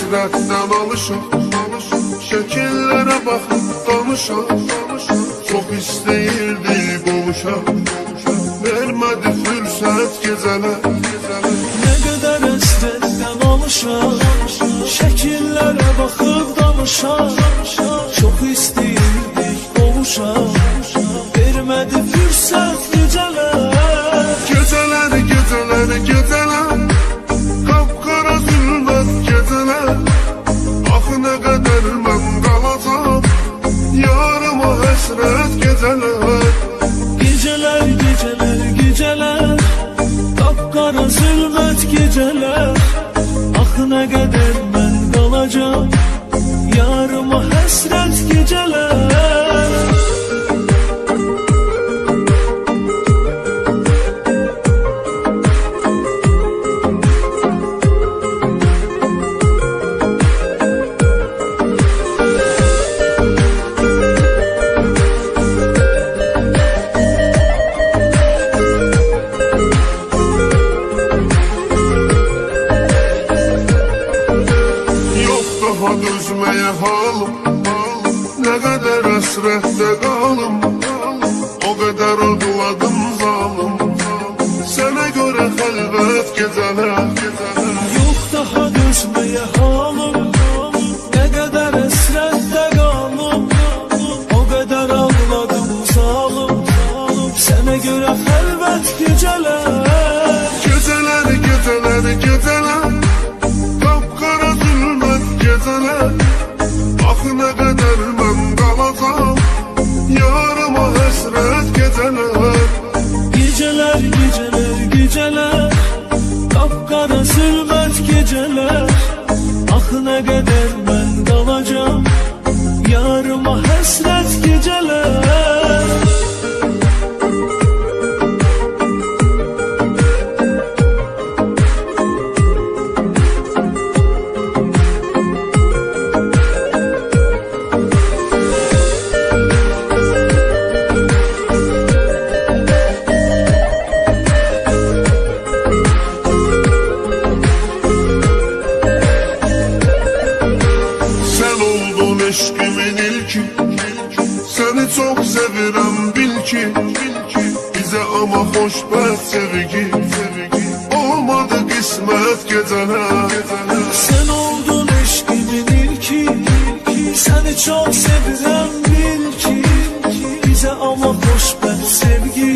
həsrətdən alışaq, şəkillərə baxıb danışaq. Çox istəyirdik qovuşaq, vermədi fürsət gecələr. Nə qədər həsrətdən alışaq, şəkillərə baxıb danışaq. Çox istəyirdik qovuşaq, vermədi fürsət gecələr. Gecələr, gecələr, gecələr, qapqara zülmət gecələr. Axı nə qədər mən qalacam, yarıma həsrət gecələr. Gecələr, gecələr, gecələr, qapqara zülmət gecələr. Axı nə qədər mən qalacam, yarıma həsrət gecələr. Daha dözməyə halım, nə qədər əsrətdə qalım. O qədər ağladım zalım, sənə görə xəlvət gecələr. Yox daha dözməyə halım, nə qədər əsrətdə qalım. O qədər ağladım zalım, sənə görə xəlvət gecələr. Gecələr, gecələr, gecələr, qapqara zülmət gecələr. Axı nə qədər mən qalacam, yarıma həsrət gecələr. Gecələr, gecələr, gecələr, qapqara zülmət gecələr. Axı nə qədər mən qalacam, yarıma həsrət gecələr. Eşqimin ilki, səni çox sevirəm bil ki. Bizə amma xoşbəxt sevgi, olmadı qismət gecələr. Sən oldun eşqimin ilki, səni çox sevirəm bil ki. Bizə amma xoşbəxt sevgi,